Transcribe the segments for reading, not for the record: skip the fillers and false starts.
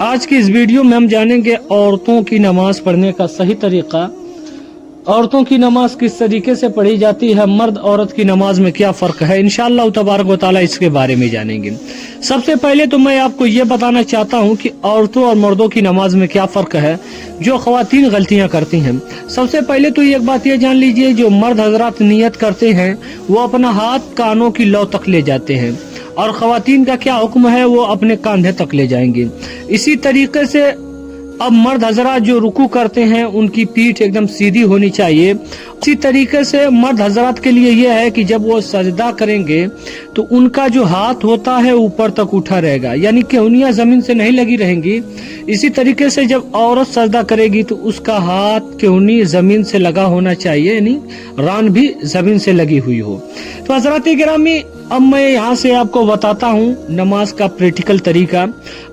आज की इस वीडियो में हम जानेंगे औरतों की नमाज पढ़ने का सही तरीका। औरतों की नमाज किस तरीके से पढ़ी जाती है, मर्द औरत की नमाज में क्या फ़र्क है, इंशाअल्लाह तबारक व तआला इसके बारे में जानेंगे। सबसे पहले तो मैं आपको ये बताना चाहता हूँ कि औरतों और मर्दों की नमाज में क्या फ़र्क है, जो ख़वातीन गलतियाँ करती हैं। सबसे पहले तो एक बात ये जान लीजिए, जो मर्द हजरात नियत करते हैं वो अपना हाथ कानों की लौ तक ले जाते हैं, और ख़वातीन का क्या हुक्म है, वो अपने कंधे तक ले जाएंगे। इसी तरीके से अब मर्द हजरात जो रुकू करते हैं उनकी पीठ एकदम सीधी होनी चाहिए। इसी तरीके से मर्द हजरात के लिए यह है कि जब वो सजदा करेंगे तो उनका जो हाथ होता है ऊपर तक उठा रहेगा, यानी केहनियां जमीन से नहीं लगी रहेंगी। इसी तरीके से जब औरत सजदा करेगी तो उसका हाथ केहनी जमीन से लगा होना चाहिए, यानी रान भी जमीन से लगी हुई हो। तो हजरात गिरामी, अब मैं यहाँ से आपको बताता हूँ नमाज का प्रैक्टिकल तरीका।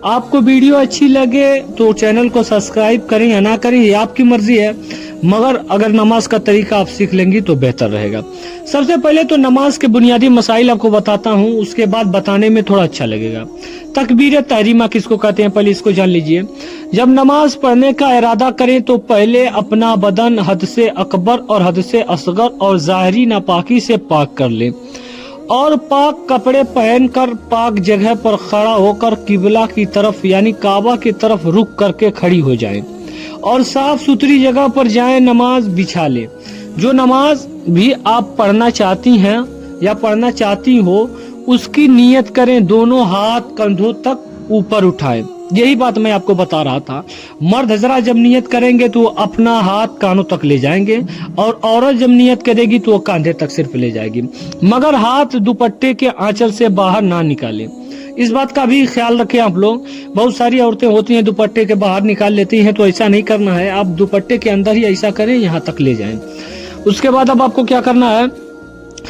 आपको वीडियो अच्छी लगे तो चैनल को सब्सक्राइब करें या ना करें, ये आपकी मर्जी है, मगर अगर नमाज का तरीका आप सीख लेंगी तो बेहतर रहेगा। सबसे पहले तो नमाज के बुनियादी मसाइल आपको बताता हूँ, उसके बाद बताने में थोड़ा अच्छा लगेगा। तकबीर तहरीमा किसको कहते हैं, पहले इसको जान लीजिए। जब नमाज पढ़ने का इरादा करें तो पहले अपना बदन हद से अकबर और हद से असगर और ज़ाहिरी नापाकी से पाक कर ले, और पाक कपड़े पहनकर पाक जगह पर खड़ा होकर किबला की तरफ यानी काबा की तरफ रुक करके खड़ी हो जाएं, और साफ सुथरी जगह पर जाएं, नमाज बिछा ले। जो नमाज भी आप पढ़ना चाहती हैं या पढ़ना चाहती हो उसकी नियत करें, दोनों हाथ कंधों तक ऊपर उठाएं। यही बात मैं आपको बता रहा था। मर्द हजरात जब नियत करेंगे तो अपना हाथ कानों तक ले जाएंगे, और औरत जब नियत करेगी तो वो कंधे तक सिर्फ ले जाएगी, मगर हाथ दुपट्टे के आंचल से बाहर ना निकालें। इस बात का भी ख्याल रखें आप लोग। बहुत सारी औरतें होती हैं दुपट्टे के बाहर निकाल लेती हैं, तो ऐसा नहीं करना है। आप दुपट्टे के अंदर ही ऐसा करें, यहाँ तक ले जाएं। उसके बाद अब आपको क्या करना है,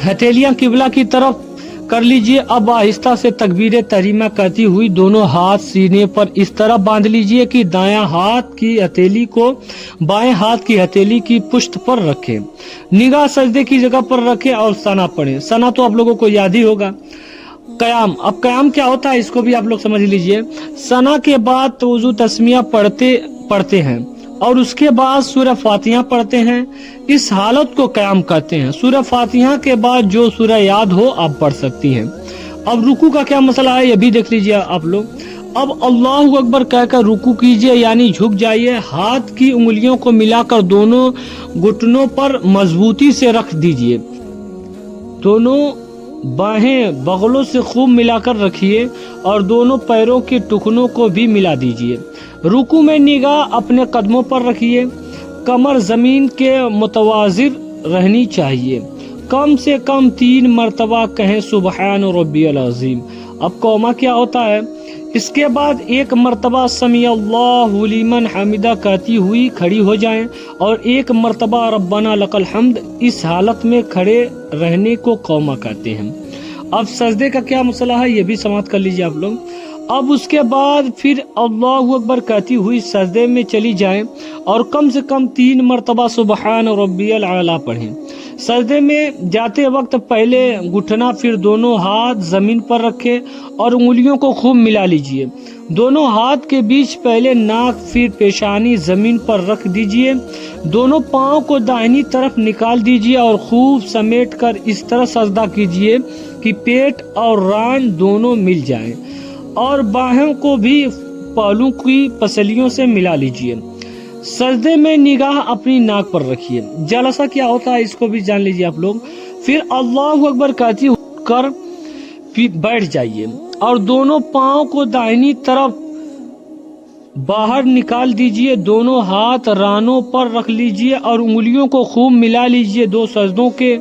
हथेलियां किबला की तरफ कर लीजिए। अब आहिस्ता से तकबीर तहरीमा करती हुई दोनों हाथ सीने पर इस तरह बांध लीजिए कि दायां हाथ की हथेली को बाएं हाथ की हथेली की पुष्ट पर रखें, निगाह सजदे की जगह पर रखें और सना पढ़ें। सना तो आप लोगों को याद ही होगा। कयाम, अब कयाम क्या होता है इसको भी आप लोग समझ लीजिए। सना के बाद तो वुजू तस्मिया पढ़ते हैं और उसके बाद सूरह फातिहा पढ़ते हैं। इस हालत को कयाम कहते हैं। सूरह फातिहा के बाद जो सूरह याद हो आप पढ़ सकती हैं। अब रुकू का क्या मसला है ये भी देख लीजिए आप लोग। अब अल्लाहु अकबर कहकर रुकू कीजिए, यानी झुक जाइए। हाथ की उंगलियों को मिलाकर दोनों घुटनों पर मजबूती से रख दीजिए। दोनों बाहें बगलों से खूब मिलाकर रखिए और दोनों पैरों के टुकनों को भी मिला दीजिए। रुकू में निगाह अपने कदमों पर रखिए। कमर जमीन के मुतवाजिर रहनी चाहिए। कम से कम 3 मरतबा कहें सुबहान रब्बियल अज़ीम। अब कौमा क्या होता है, इसके बाद 1 मरतबा समी अल्लाहु लिमन हमिदा कहती हुई खड़ी हो जाएं, और 1 मरतबा रब्बना लकल हम्द। इस हालत में खड़े रहने को कौमा कहते हैं। अब सजदे का क्या मसला है ये भी समाप्त कर लीजिए आप लोग। अब उसके बाद फिर अल्लाहु अकबर कहती हुई सजदे में चली जाएं, और कम से कम 3 मरतबा सुबहान रब्बियल आला पढ़ें। सजदे में जाते वक्त पहले घुटना फिर दोनों हाथ जमीन पर रखें और उंगलियों को खूब मिला लीजिए। दोनों हाथ के बीच पहले नाक फिर पेशानी जमीन पर रख दीजिए। दोनों पाँव को दाहिनी तरफ निकाल दीजिए और खूब समेट कर इस तरह सजदा कीजिए कि पेट और रान दोनों मिल जाएं, और बाहों को भी पहलू की पसलियों से मिला लीजिए। सजदे में निगाह अपनी नाक पर रखिए। जलसा क्या होता है इसको भी जान लीजिए आप लोग। फिर अल्लाहु अकबर कहती कर बैठ जाइए और दोनों पाँव को दाहिनी तरफ बाहर निकाल दीजिए। दोनों हाथ रानों पर रख लीजिए और उंगलियों को खूब मिला लीजिए। 2 सजदों के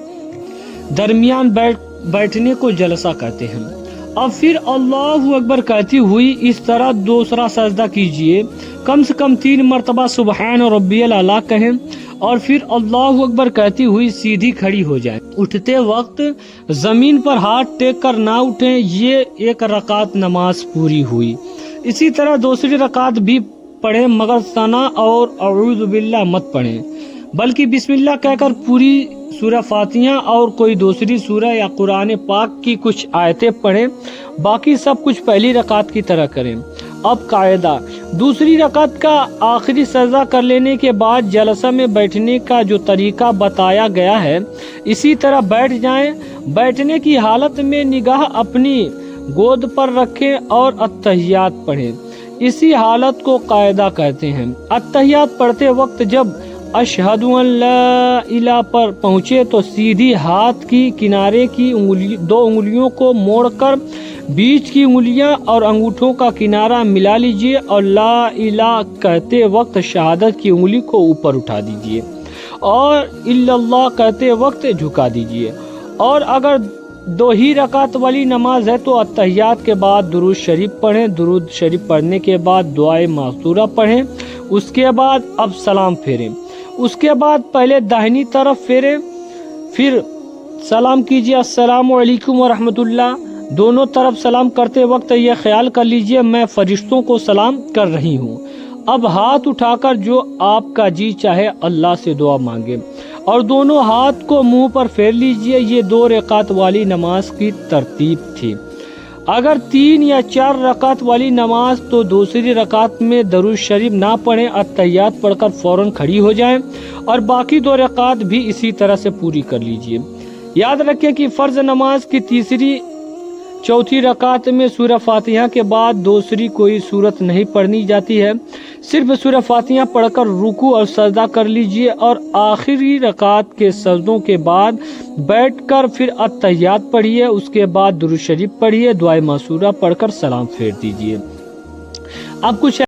दरमियान बैठने को जलसा कहते हैं। अब फिर अल्लाहु अकबर कहती हुई इस तरह दूसरा सजदा कीजिए। कम से कम 3 मरतबा सुबहान रब्बियल आला कहें, और फिर अल्लाहु अकबर कहती हुई सीधी खड़ी हो जाए। उठते वक्त जमीन पर हाथ टेक कर ना उठें। ये 1 रकात नमाज पूरी हुई। इसी तरह दूसरी रकात भी पढ़ें, मगर सना और अऊज़ु बिल्लाह मत पढ़ें, बल्कि बिस्मिल्लाह कहकर पूरी सूरह फातिहा और कोई दूसरी सूरह या कुरान पाक की कुछ आयतें पढ़ें। बाकी सब कुछ पहली रकात की तरह करें। اب قاعدہ، دوسری رکعت کا آخری سجدہ کر لینے کے بعد جلسہ میں بیٹھنے کا جو طریقہ بتایا گیا ہے اسی طرح بیٹھ جائیں۔ بیٹھنے کی حالت میں نگاہ اپنی گود پر رکھیں اور اتحیات پڑھیں۔ اسی حالت کو قاعدہ کہتے ہیں۔ اتحیات پڑھتے وقت جب اشہد ان لا الہ پر پہنچے تو سیدھی ہاتھ کی کنارے کی دو انگلیوں کو موڑ کر بیچ کی انگلیاں اور انگوٹھوں کا کنارہ ملا لیجئے اور لا الہ کہتے وقت شہادت کی انگلی کو اوپر اٹھا دیجئے اور الا اللہ کہتے وقت جھکا دیجئے۔ اور اگر 2 ہی رکعت والی نماز ہے تو اتحیات کے بعد درود شریف پڑھیں۔ درود شریف پڑھنے کے بعد دعائے معصورہ پڑھیں۔ اس کے بعد اب سلام پھیریں۔ اس کے بعد پہلے داہنی طرف پھیریں، پھر سلام کیجیے السلام علیکم ورحمۃ اللہ۔ دونوں طرف سلام کرتے وقت یہ خیال کر لیجئے میں فرشتوں کو سلام کر رہی ہوں۔ اب ہاتھ اٹھا کر جو آپ کا جی چاہے اللہ سے دعا مانگے اور دونوں ہاتھ کو منہ پر پھیر لیجئے۔ یہ 2 رکعت والی نماز کی ترتیب تھی۔ اگر 3 یا 4 رکعت والی نماز تو دوسری رکعت میں درود شریف نہ پڑھیں، اتحیات پڑھ کر فوراً کھڑی ہو جائیں اور باقی 2 رکعت بھی اسی طرح سے پوری کر لیجئے۔ یاد رکھیں کہ فرض نماز کی تیسری چوتھی رکعت میں سورہ فاتحہ کے بعد دوسری کوئی سورت نہیں پڑھنی جاتی ہے، صرف سورہ فاتحہ پڑھ کر رکوع اور سجدہ کر لیجئے اور آخری رکعت کے سجدوں کے بعد بیٹھ کر پھر اتحیات پڑھیے۔ اس کے بعد درود شریف پڑھیے، دعائے معصورہ پڑھ کر سلام پھیر دیجئے۔ اب کچھ